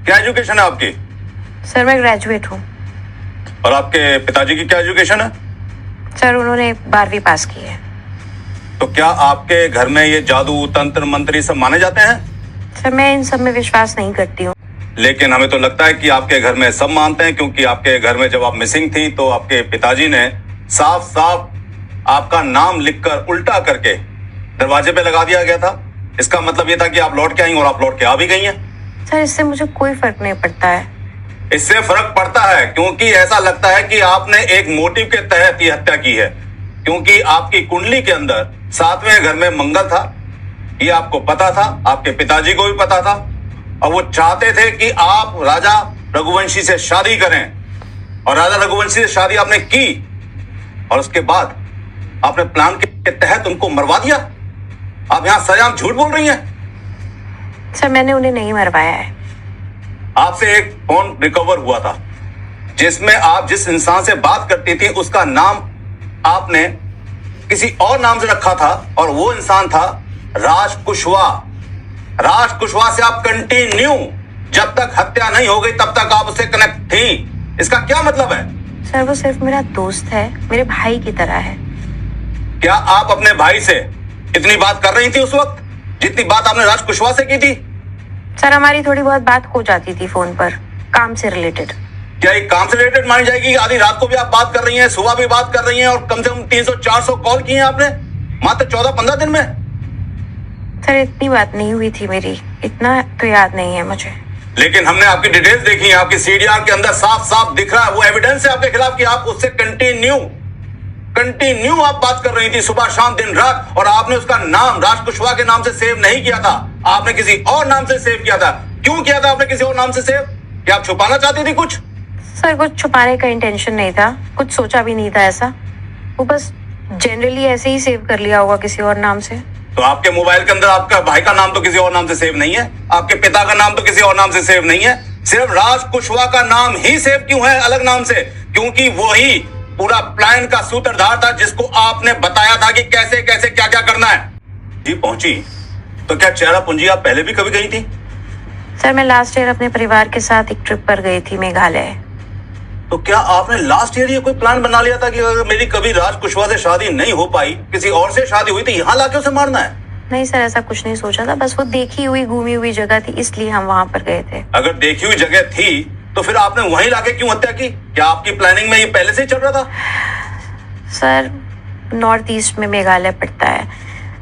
क्या एजुकेशन है आपकी? सर मैं ग्रेजुएट हूँ। और आपके पिताजी की क्या एजुकेशन है? सर उन्होंने 12वीं पास की है। तो क्या आपके घर में ये जादू तंत्र मंत्र ये सब माने जाते हैं? सर मैं इन सब में विश्वास नहीं करती हूँ। लेकिन हमें तो लगता है कि आपके घर में सब मानते हैं, क्योंकि आपके घर में जब आप मिसिंग थी तो आपके पिताजी ने साफ साफ आपका नाम लिखकर उल्टा करके दरवाजे पे लगा दिया गया था। इसका मतलब ये था कि आप लौट के आई और आप लौट के आ भी गई हैं। सर इससे मुझे कोई फर्क नहीं पड़ता है। इससे फर्क पड़ता है, क्योंकि ऐसा लगता है कि आपने एक मोटिव के तहत ये हत्या की है, क्योंकि आपकी कुंडली के अंदर 7वें घर में मंगल था। ये आपको पता था, आपके पिताजी को भी पता था, और वो चाहते थे कि आप राजा रघुवंशी से शादी करें। और राजा रघुवंशी से शादी आपने की और उसके बाद आपने प्लान के तहत उनको मरवा दिया। आप यहां सरेआम झूठ बोल रही हैं। सर मैंने उन्हें नहीं मरवाया है। आपसे एक फोन रिकवर हुआ था जिसमें आप जिस इंसान से बात करती थी उसका नाम आपने किसी और नाम से रखा था, और वो इंसान था राज कुशवाहा। राज कुशवाहा से आप कंटिन्यू जब तक हत्या नहीं हो गई तब तक आप उससे कनेक्ट थी। इसका क्या मतलब है? सर वो सिर्फ मेरा दोस्त है, मेरे भाई की तरह है। क्या आप अपने भाई से इतनी बात कर रही थी उस वक्त जितनी बात आपने राज कुशवाहा से की थी? सर हमारी थोड़ी बहुत बात हो जाती थी फोन पर, काम से रिलेटेड। क्या ये काम से रिलेटेड मानी जाएगी? आधी रात को भी आप बात कर रही हैं, सुबह भी बात कर रही हैं, और कम से कम 300-400 कॉल किए हैं आपने मात्र 14-15 दिन में। सर इतनी बात नहीं हुई थी मेरी, इतना तो याद नहीं है मुझे। लेकिन हमने आपकी डिटेल्स देखी है, आपकी सीडीआर के अंदर साफ साफ दिख रहा है, वो एविडेंस है आपके खिलाफ कि आप उससे कंटिन्यू आप बात कर रही थी सुबह शाम दिन रात, और आपने उसका नाम राज कुशवाहा के नाम से सेव नहीं किया था, आपने किसी और नाम से सेव किया था। क्यों किया था आपने किसी और नाम से सेव? क्या आप छुपाना चाहती थी कुछ? सर कुछ छुपाने का इंटेंशन नहीं था, कुछ सोचा भी नहीं था ऐसा। वो बस जनरली ऐसे ही सेव कर लिया होगा किसी और नाम से। तो आपके मोबाइल के अंदर आपका भाई का नाम तो किसी और नाम से सेव नहीं है, आपके पिता का नाम तो किसी और नाम से सेव नहीं है, सिर्फ राज कुशवाहा का नाम ही सेव क्यों है अलग नाम से? क्योंकि वही पूरा प्लान का सूत्रधार था जिसको आपने बताया था कि कैसे कैसे क्या क्या करना है। जी पहुंची तो क्या चेहरापूंजी आप पहले भी कभी गई थी? सर मैं लास्ट ईयर अपने परिवार के साथ एक ट्रिप पर गई थी मेघालय। तो क्या आपने लास्ट ईयर ये कोई प्लान बना लिया था कि अगर मेरी कभी राज कुशवाहा से शादी नहीं हो पाई, किसी और से शादी हुई, तो यहाँ लाके उसे मारना है? नहीं सर ऐसा कुछ नहीं सोचा था, बस वो देखी हुई घूमी हुई जगह थी इसलिए हम वहां पर गए थे। अगर देखी हुई जगह थी तो फिर आपने वहीं लाके क्यों हत्या की? क्या आपकी प्लानिंग में ये पहले से ही चल रहा था? सर नॉर्थ ईस्ट में मेघालय पड़ता है,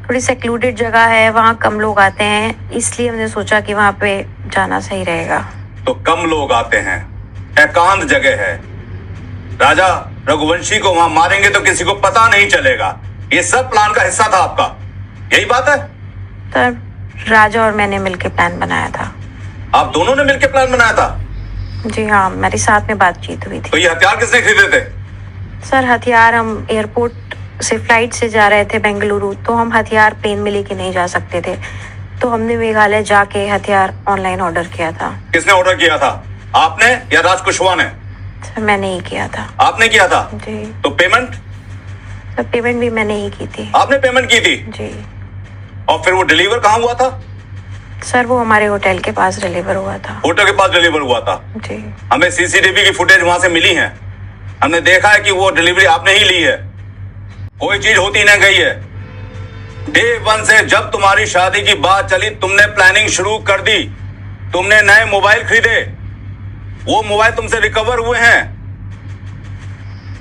थोड़ी सेक्लूडेड जगह है, वहाँ कम लोग आते हैं, इसलिए हमने सोचा कि वहाँ पे जाना सही रहेगा। तो कम लोग आते हैं, एकांत जगह है, राजा रघुवंशी को वहां मारेंगे तो किसी को पता नहीं चलेगा। ये सब प्लान का हिस्सा था आपका, यही बात है? सर राजा और मैंने मिलकर प्लान बनाया था। आप दोनों ने मिलकर प्लान बनाया था? जी हाँ, मेरे साथ में बातचीत हुई थी। तो ये हथियार किसने खरीदे थे? सर हथियार हम एयरपोर्ट से फ्लाइट से जा रहे थे बेंगलुरु, तो हम हथियार प्लेन में लेके नहीं जा सकते थे, तो हमने मेघालय जाके हथियार ऑनलाइन ऑर्डर किया था। किसने ऑर्डर किया था, आपने या राज कुशवाहा ने? सर मैंने ही किया था। आपने किया था? जी। तो पेमेंट? सर पेमेंट भी मैंने ही की थी। आपने पेमेंट की थी? जी। और फिर वो डिलीवर कहाँ हुआ था? सर वो हमारे होटल के पास डिलीवर हुआ था। होटल के पास डिलीवर हुआ था? जी। हमें सीसीटीवी की फुटेज वहां से मिली है, हमने देखा है कि वो डिलीवरी आपने ही ली है, कोई चीज होती नहीं गई है। डे 1 से जब तुम्हारी शादी की बात चली तुमने प्लानिंग शुरू कर दी, तुमने नए मोबाइल खरीदे, वो मोबाइल तुमसे रिकवर हुए हैं।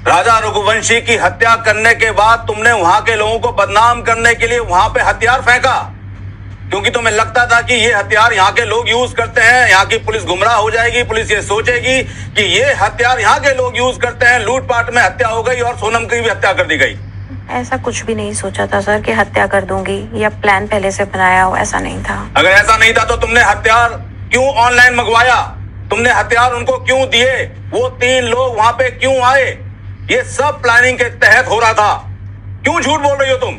राजा रघुवंशी की हत्या करने के बाद तुमने वहां के लोगों को बदनाम करने के लिए वहां पे हथियार फेंका, क्योंकि तुम्हें लगता था कि ये हथियार यहाँ के लोग यूज करते हैं, यहाँ की पुलिस गुमराह हो जाएगी, पुलिस ये सोचेगी कि ये हथियार यहाँ के लोग यूज करते हैं, लूटपाट में हत्या हो गई और सोनम की भी हत्या कर दी गई। ऐसा कुछ भी नहीं सोचा था सर कि हत्या कर दूंगी, या प्लान पहले से बनाया हो, ऐसा नहीं था। अगर ऐसा नहीं था तो तुमने हथियार क्यों ऑनलाइन मंगवाया? तुमने हथियार उनको क्यों दिए? वो 3 लोग वहां पे क्यों आए? ये सब प्लानिंग के तहत हो रहा था। क्यों झूठ बोल रही हो तुम?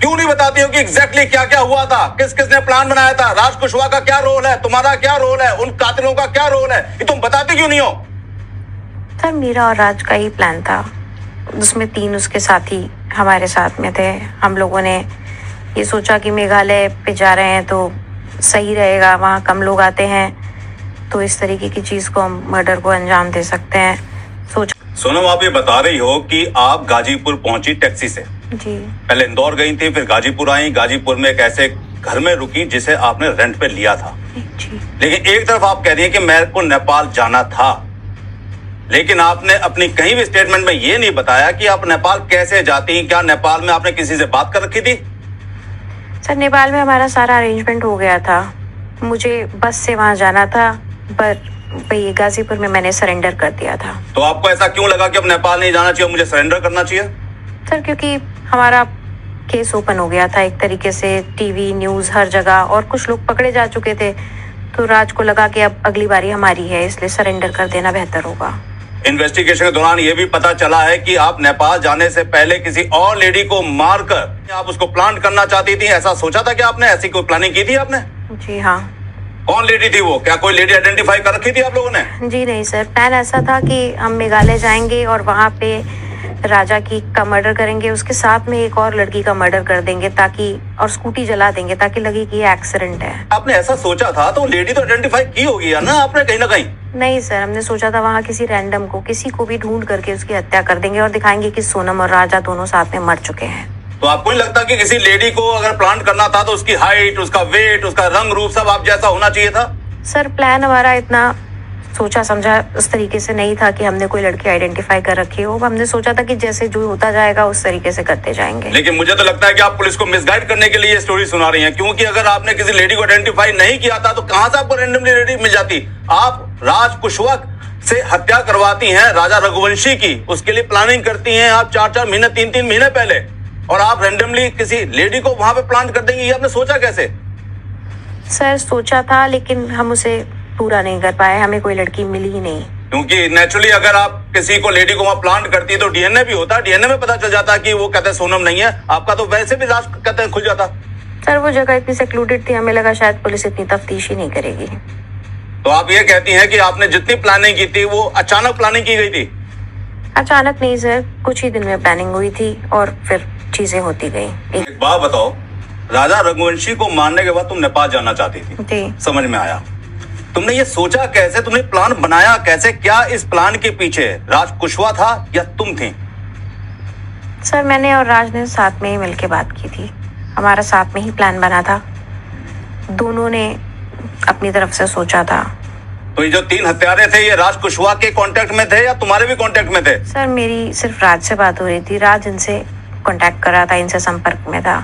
क्यों नहीं बताती हो कि एग्जैक्टली क्या क्या हुआ था, किस किसने प्लान बनाया था? राज कुशवाहा का क्या रोल है, तुम्हारा क्या रोल है, उन कातिलों का क्या रोल है, ये तुम बताती क्यों नहीं हो? सर मेरा और राज का ही प्लान था, उसमें 3 उसके साथी हमारे साथ में थे। हम लोगों ने ये सोचा कि मेघालय पे जा रहे हैं तो सही रहेगा, वहाँ कम लोग आते हैं, तो इस तरीके की चीज़ को हम मर्डर को अंजाम दे सकते हैं सोच। सोनम, आप ये बता रही हो कि आप गाजीपुर पहुंची टैक्सी से, जी पहले इंदौर गई थी, फिर गाजीपुर आई, गाजीपुर में एक ऐसे घर में रुकी जिसे आपने रेंट पे लिया था। जी लेकिन एक तरफ आप कह रही हैं कि मेरे को नेपाल जाना था, लेकिन आपने अपनी कहीं भी स्टेटमेंट में ये नहीं बताया कि आप नेपाल कैसे जाती हैं। क्या नेपाल में आपने किसी से बात कर रखी थी? सर, नेपाल में हमारा सारा अरेंजमेंट हो गया था, मुझे बस से वहाँ जाना था, पर वही गाजीपुर में मैंने सरेंडर कर दिया था। तो आपको ऐसा क्यों लगा कि अब नेपाल नहीं जाना चाहिए, मुझे सरेंडर करना चाहिए? सर, क्योंकि हमारा केस ओपन हो गया था एक तरीके से, टीवी न्यूज़ हर जगह, और कुछ लोग पकड़े जा चुके थे, तो राज को लगा कि अब अगली बारी हमारी है, इसलिए सरेंडर कर देना बेहतर होगा। इन्वेस्टिगेशन के दौरान ये भी पता चला है कि आप नेपाल जाने से पहले किसी और लेडी को मारकर आप उसको प्लांट करना चाहती थी। ऐसा सोचा था कि आपने ऐसी कोई प्लानिंग की थी आपने? जी हाँ। कौन लेडी थी वो? क्या कोई लेडी आइडेंटिफाई कर रखी थी आप लोगों ने? जी नहीं सर, प्लान ऐसा था कि हम मेघालय जाएंगे और वहाँ पे राजा का मर्डर करेंगे, उसके साथ में एक और लड़की का मर्डर कर देंगे, ताकि और स्कूटी जला देंगे ताकि लगे कि ये एक्सीडेंट है। आपने ऐसा सोचा था तो लेडी तो आइडेंटिफाई की होगी यार ना आपने कहीं ना कहीं? नहीं सर, हमने सोचा था वहाँ किसी रैंडम को, किसी को भी ढूंढ करके उसकी हत्या कर देंगे और दिखाएंगे कि सोनम और राजा दोनों साथ में मर चुके हैं। तो आपको नहीं लगता कि किसी लेडी को अगर प्लांट करना था तो उसकी हाइट, उसका वेट, उसका रंग रूप सब आप जैसा होना चाहिए था? सर, प्लान हमारा इतना सोचा समझा उस तरीके से नहीं था कि हमने कोई लड़की आइडेंटिफाई कर रखी हो। हमने सोचा था कि जैसे जो होता जाएगा उस तरीके से करते जाएंगे। लेकिन मुझे तो लगता है कि आप पुलिस को मिसगाइड करने के लिए ये स्टोरी सुना रही हैं, क्योंकि अगर आपने किसी लेडी को आइडेंटिफाई नहीं किया था तो कहां से आपको रैंडमली लेडी मिल जाती? आप राज कुशवाहा से हत्या करवाती हैं राजा रघुवंशी की, उसके लिए प्लानिंग करती हैं आप 4-4 महीने 3-3 महीने पहले, और आप रैंडमली किसी लेडी को वहां पे प्लांट कर देंगे। ये आपने सोचा कैसे? सर, सोचा था लेकिन हम उसे पूरा नहीं कर पाए, हमें कोई लड़की मिली ही नहीं। क्योंकि नेचुरली अगर आप किसी को लेडी को वहां प्लांट करती तो डीएनए भी होता, डीएनए में पता चल जाता कि वो कहते हैं सोनम नहीं है, आपका तो वैसे भी लाश कहते हैं खुल जाता। सर, वो जगह इतनी सेक्लूडेड थी, हमें लगा शायद पुलिस इतनी तफ्तीश ही नहीं करेगी। तो आप ये कहती हैं कि आपने जितनी प्लानिंग की थी वो अचानक प्लानिंग की गई थी? अचानक नहीं सर, कुछ ही दिन में प्लानिंग हुई थी और फिर चीजें होती गई। एक बात बताओ, राजा रघुवंशी को मारने के बाद तुम नेपाल जाना चाहती थी, जी समझ में आया। तुमने ये सोचा कैसे, तुमने प्लान बनाया कैसे? क्या इस प्लान के पीछे राज कुशवाहा था या तुम थी? सर, मैंने और राज ने साथ में ही मिलके बात की थी, हमारा साथ में ही प्लान बना था, दोनों ने अपनी तरफ से सोचा था। तो ये जो 3 हत्यारे थे ये राज कुशवाहा के कांटेक्ट में थे या तुम्हारे भी कांटेक्ट में थे? सर, मेरी सिर्फ राज से बात हो रही थी, राज इनसे कांटेक्ट कर रहा था, इनसे संपर्क में था।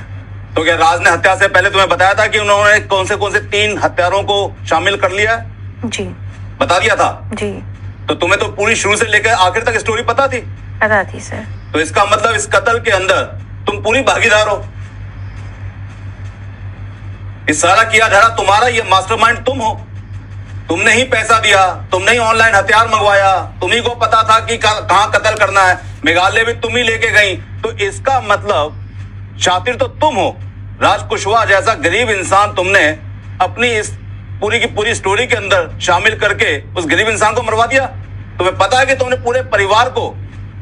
तो क्या राज ने हत्या से पहले तुम्हें बताया था कि उन्होंने कौन से 3 हत्यारों को शामिल कर लिया? जी बता दिया था? जी तो तुम्हें तो पूरी शुरू से लेकर आखिर तक स्टोरी पता थी? पता थी सर। तो इसका मतलब इस कत्ल के अंदर तुम पूरी भागीदार हो, इस सारा किया धरा तुम्हारा, ये मास्टरमाइंड तुम हो, तुमने ही पैसा दिया, तुमने ही ऑनलाइन हथियार मंगवाया, तुम्ही को पता था कि कहां कत्ल करना है, मेघालय भी तुम ही लेके गई। तो इसका मतलब शातिर तो तुम हो। राज कुशवाहा जैसा गरीब इंसान तुमने अपनी इस पूरी की पूरी स्टोरी के अंदर शामिल करके उस गरीब इंसान को मरवा दिया। तुम्हें पता है कि तुमने पूरे परिवार को,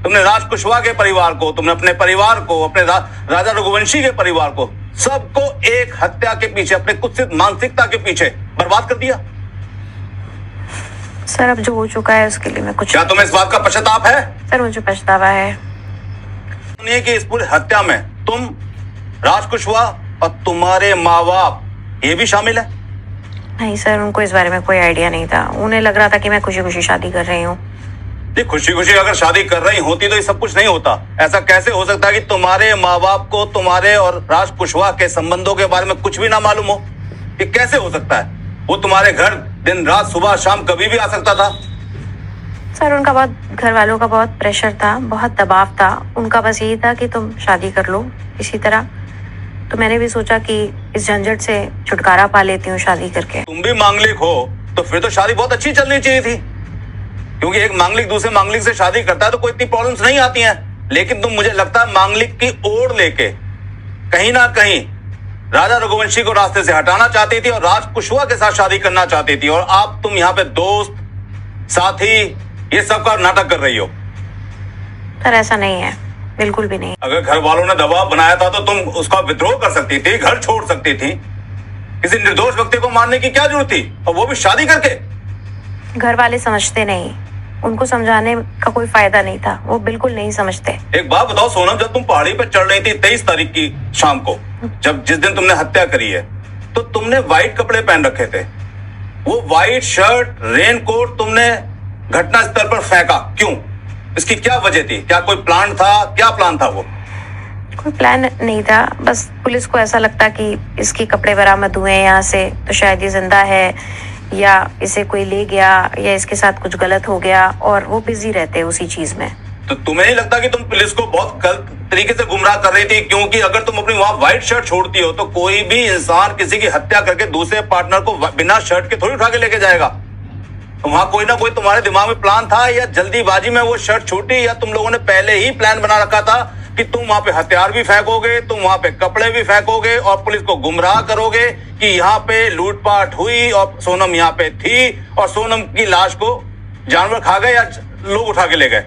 तुमने राज कुशवाहा के परिवार को, तुमने अपने परिवार को, अपने राजा रघुवंशी के परिवार को, सबको एक हत्या के पीछे, अपने कुत्सित मानसिकता के पीछे बर्बाद कर दिया। सर, अब जो हो चुका है उसके लिए मैं कुछ, क्या तुम्हें इस बात का पश्चाताप है? सर, मुझे पछतावा है। सुनिए कि इस पूरी हत्या में तुम, राज कुशवाहा और तुम्हारे माँ बाप ये भी शामिल है? नहीं सर, उनको इस बारे में कोई आइडिया नहीं था, उन्हें लग रहा था कि मैं खुशी खुशी शादी कर रही हूँ। ये खुशी खुशी अगर शादी कर रही होती तो ये सब कुछ नहीं होता। ऐसा कैसे हो सकता है कि तुम्हारे माँ बाप को तुम्हारे और राज कुशवाहा के संबंधों के बारे में कुछ भी ना मालूम हो? ये कैसे हो सकता है? वो तुम्हारे घर दिन रात सुबह शाम कभी भी आ सकता था। सर, उनका बहुत, घर वालों का बहुत प्रेशर था, बहुत दबाव था, उनका बस यही था कि तुम शादी कर लो इसी तरह। तो मैंने भी सोचा कि इस झंझट से छुटकारा पा लेती हूँ शादी करके। तुम भी मांगलिक हो तो फिर तो शादी बहुत अच्छी चलनी चाहिए थी, क्योंकि एक मांगलिक दूसरे मांगलिक से शादी करता है तो कोई इतनी प्रॉब्लम्स नहीं आती हैं। लेकिन तुम, मुझे लगता है, मांगलिक की ओर लेके कहीं ना कहीं राजा रघुवंशी को रास्ते से हटाना चाहती थी और राज कुशवाहा के साथ शादी करना चाहती थी, और आप तुम यहाँ पे दोस्त, साथी, ये सब का नाटक कर रही हो। सर, ऐसा नहीं है, बिल्कुल भी नहीं। अगर घर वालों ने दबाव बनाया था तो तुम उसका विद्रोह कर सकती थी, घर छोड़ सकती थी। किसी निर्दोष व्यक्ति को मारने की क्या जरूरत थी, और वो भी शादी करके? घर वाले समझते नहीं, उनको समझाने का कोई फायदा नहीं था, वो बिल्कुल नहीं समझते। एक बात बताओ सोनम, जब तुम पहाड़ी पे चढ़ रही थी 23 तारीख की शाम को, जब जिस दिन तुमने हत्या करी है, तो तुमने व्हाइट कपड़े पहन रखे थे। वो व्हाइट शर्ट, रेन कोट तुमने घटना स्थल पर फेंका क्यों? इसकी क्या वजह थी? क्या कोई प्लान था? क्या प्लान था वो? कोई प्लान नहीं था, बस पुलिस को ऐसा लगता कि इसके कपड़े बरामद हुए हैं यहाँ से, तो शायद ये जिंदा है या इसे कोई ले गया या इसके साथ कुछ गलत हो गया, और वो बिजी रहते उसी चीज में। तो तुम्हें नहीं लगता कि तुम पुलिस को बहुत गलत तरीके से गुमराह कर रही थी? क्योंकि अगर तुम अपनी वहां व्हाइट शर्ट छोड़ती हो तो कोई भी इंसान किसी की हत्या करके दूसरे पार्टनर को बिना शर्ट के थोड़ी उठा के लेके जाएगा। तो वहां कोई ना कोई तुम्हारे दिमाग में प्लान था, या जल्दीबाजी में वो शर्ट छूटी, या तुम लोगों ने पहले ही प्लान बना रखा था कि तुम वहां पे हथियार भी फेंकोगे, तुम वहां पे कपड़े भी फेंकोगे और पुलिस को गुमराह करोगे कि यहाँ पे लूटपाट हुई और सोनम यहाँ पे थी और सोनम की लाश को जानवर खा गए या लोग उठा के ले गए?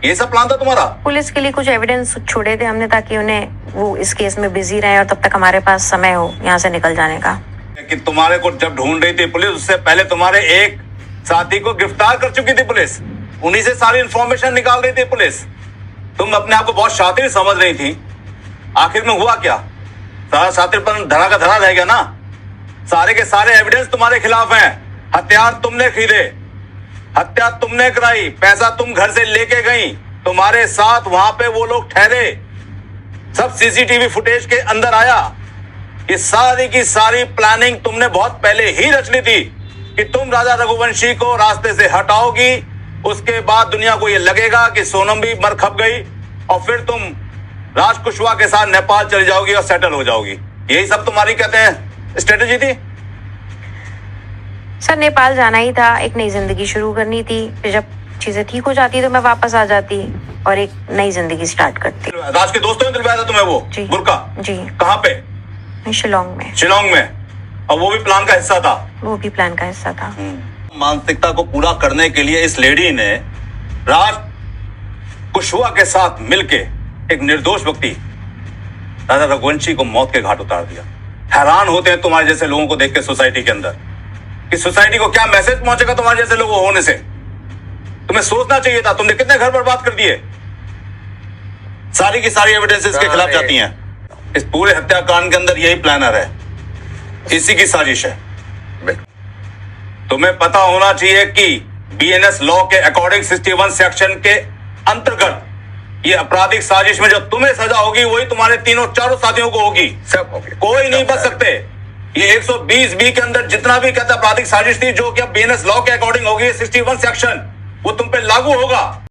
ये सब प्लान था तुम्हारा? पुलिस के लिए कुछ एविडेंस छोड़े थे हमने, ताकि उन्हें वो इस केस में बिजी रहे और तब तक हमारे पास समय हो यहाँ से निकल जाने का। कि तुम्हारे को जब ढूंढ रही थी पुलिस, उससे पहले तुम्हारे एक साथी को गिरफ्तार कर चुकी थी पुलिस, उन्हीं से सारी इंफॉर्मेशन निकाल रही थी पुलिस। तुम अपने आप को बहुत शातिर समझ रही थी, आखिर में हुआ क्या? सारा शातिरपन धरा का धरा रह गया ना। सारे के सारे एविडेंस तुम्हारे खिलाफ हैं। हथियार तुमने खरीदे, हत्या तुमने कराई, पैसा तुम घर से लेके गई, तुम्हारे साथ वहां पे वो लोग ठहरे, सब सीसीटीवी फुटेज के अंदर आया। ये सारी की सारी प्लानिंग तुमने बहुत पहले ही रच ली थी कि तुम राजा रघुवंशी को रास्ते से हटाओगी, उसके बाद दुनिया को ये लगेगा कि सोनम भी मर खप गई और फिर तुम राज कुशवाहा के साथ नेपाल चली जाओगी और सेटल हो जाओगी। यही सब तुम्हारी कहते हैं स्ट्रेटेजी थी? सर, नेपाल जाना ही था, एक नई जिंदगी शुरू करनी थी, फिर जब चीजें ठीक हो जाती तो मैं वापस आ जाती और एक नई जिंदगी स्टार्ट करती। राज के दोस्तों ने दिलवाया था तुम्हें वो बुर्का? जी। कहाँ पे? शिलोंग में। शिलोंग में? और वो भी प्लान का हिस्सा था? वो भी प्लान का हिस्सा था। मानसिकता को पूरा करने के लिए इस लेडी ने राज कुशवाहा के साथ मिलके एक निर्दोष व्यक्ति राजा रघुवंशी को मौत के घाट उतार दिया। हैरान होते हैं तुम्हारे जैसे लोगों को देख के सोसाइटी के अंदर कि सोसाइटी को क्या मैसेज पहुंचेगा तुम्हारे जैसे लोगों होने से। तुम्हें सोचना चाहिए था। तुमने कितने घर बर्बाद कर दिए। सारी की सारी एविडेंसेस के खिलाफ जाती हैं। इस पूरे हत्याकांड के अंदर यही प्लानर है, इसी की साजिश है। तुम्हें पता होना चाहिए कि बीएनएस लॉ के अकॉर्डिंग 61 सेक्शन के अंतर्गत ये आपराधिक साजिश में जो तुम्हें सजा होगी वही तुम्हारे तीनों चारों साथियों को होगी। सब होगी, कोई नहीं बच सकते। ये 120 बी के अंदर जितना भी कहता आपराधिक साजिश थी जो कि बीएनएस लॉ के अकॉर्डिंग होगी, 61 सेक्शन वो तुम पे लागू होगा।